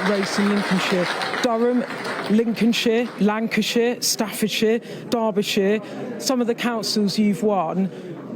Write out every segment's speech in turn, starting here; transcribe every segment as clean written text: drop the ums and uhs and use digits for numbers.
race in Lincolnshire. Durham, Lincolnshire, Lancashire, Staffordshire, Derbyshire, some of the councils you've won.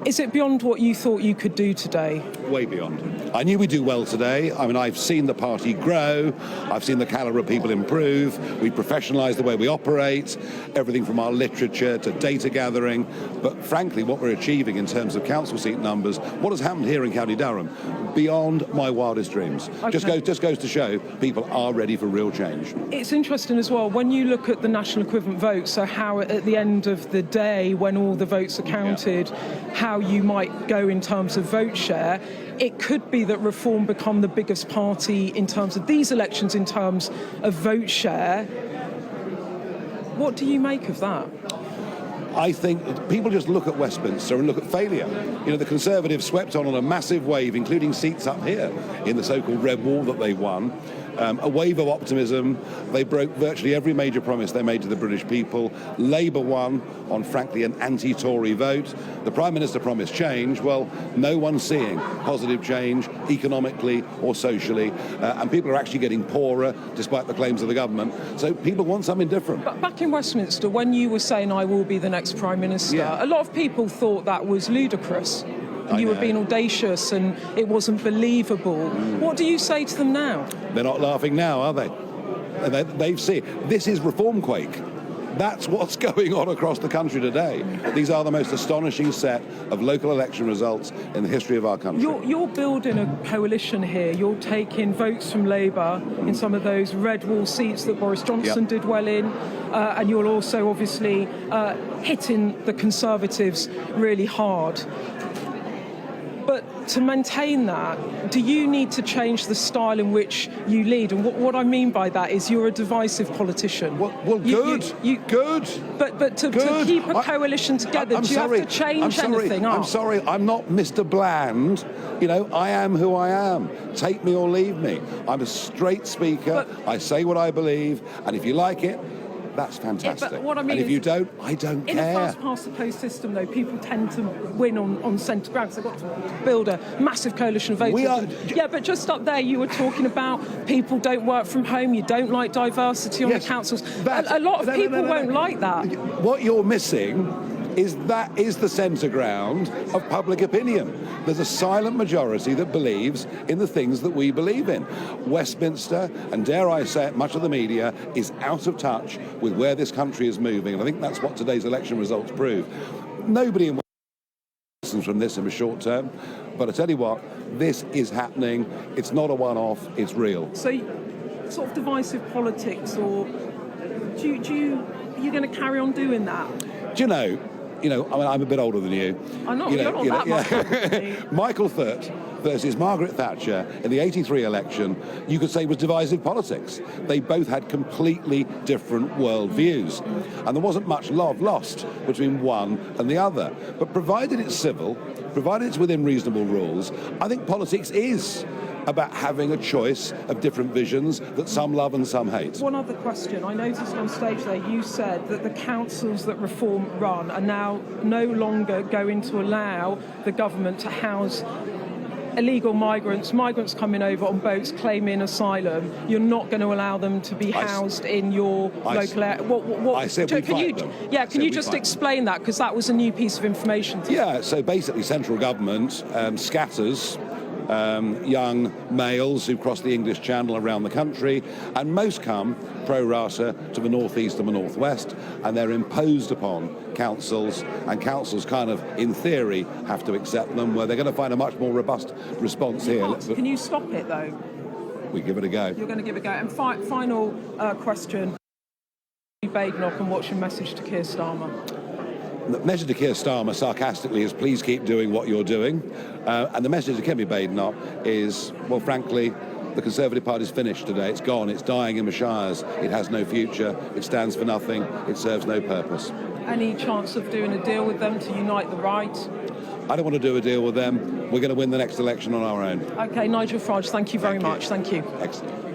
Is it beyond what you thought you could do today? Way beyond. I knew we'd do well today. I mean, I've seen the party grow. I've seen the calibre of people improve. We've professionalised the way we operate, everything from our literature to data gathering. But frankly, what we're achieving in terms of council seat numbers, what has happened here in County Durham, beyond my wildest dreams. Okay. Just goes to show people are ready for real change. It's interesting as well, when you look at the national equivalent vote, so how at the end of the day, when all the votes are counted, how you might go in terms of vote share, it could be that Reform become the biggest party in terms of these elections, in terms of vote share. What do you make of that? I think people just look at Westminster and look at failure. You know, the Conservatives swept on a massive wave, including seats up here in the so-called Red Wall that they won. A wave of optimism. They broke virtually every major promise they made to the British people. Labour won on, frankly, an anti-Tory vote. The Prime Minister promised change. Well, no one's seeing positive change economically or socially. And people are actually getting poorer despite the claims of the government. So people want something different. But back in Westminster, when you were saying, I will be the next Prime Minister, a lot of people thought that was ludicrous. You were being audacious and it wasn't believable. What do you say to them now? They're not laughing now, are they? They've seen. This is reform quake. That's what's going on across the country today. These are the most astonishing set of local election results in the history of our country. You're building a coalition here. You're taking votes from Labour in some of those red wall seats that Boris Johnson did well in. And you're also obviously hitting the Conservatives really hard. But to maintain that, do you need to change the style in which you lead? And what I mean by that is you're a divisive politician. Well, good. Good. But to keep a coalition together, do you have to change anything? I'm sorry, I'm not Mr. Bland. You know, I am who I am. Take me or leave me. I'm a straight speaker. I say what I believe. And if you like it, that's fantastic. But what I mean and if you don't, I don't care. In a fast-past-the-post system, though, people tend to win on centre ground. So they've got to build a massive coalition of voters. Yeah, but just up there, you were talking about people don't work from home, you don't like diversity on the councils. A lot of people won't like that. What you're missing is that is the centre ground of public opinion. There's a silent majority that believes in the things that we believe in. Westminster, and dare I say it, much of the media is out of touch with where this country is moving, and I think that's what today's election results prove. Nobody in Westminster lessons from this in the short term, but I tell you what, this is happening. It's not a one-off, it's real. So, sort of divisive politics, or are you going to carry on doing that? Do you know, I mean, I'm a bit older than you. I know, you're not that much. Michael Thurt versus Margaret Thatcher in the 83 election, you could say was divisive politics. They both had completely different worldviews. And there wasn't much love lost between one and the other. But provided it's civil, provided it's within reasonable rules, I think politics is about having a choice of different visions that some love and some hate. One other question. I noticed on stage there you said that the councils that Reform run are now no longer going to allow the government to house illegal migrants coming over on boats claiming asylum. You're not going to allow them to be housed in your local area. I said we fight them. Yeah, can you just explain that? Because that was a new piece of information. Yeah, so basically central government scatters young males who cross the English Channel around the country, and most come pro rata to the northeast and the northwest, and they're imposed upon councils, and councils kind of, in theory, have to accept them, where they're going to find a much more robust response here. Can you stop it, though? We give it a go. You're going to give it a go. And final question. Badenoch, and what's your message to Keir Starmer? The message to Keir Starmer, sarcastically, is please keep doing what you're doing. And the message to Kemi Badenoch is, well, frankly, the Conservative Party's finished today. It's gone. It's dying in the shires. It has no future. It stands for nothing. It serves no purpose. Any chance of doing a deal with them to unite the right? I don't want to do a deal with them. We're going to win the next election on our own. OK, Nigel Farage, thank you very much. Thank you. Excellent.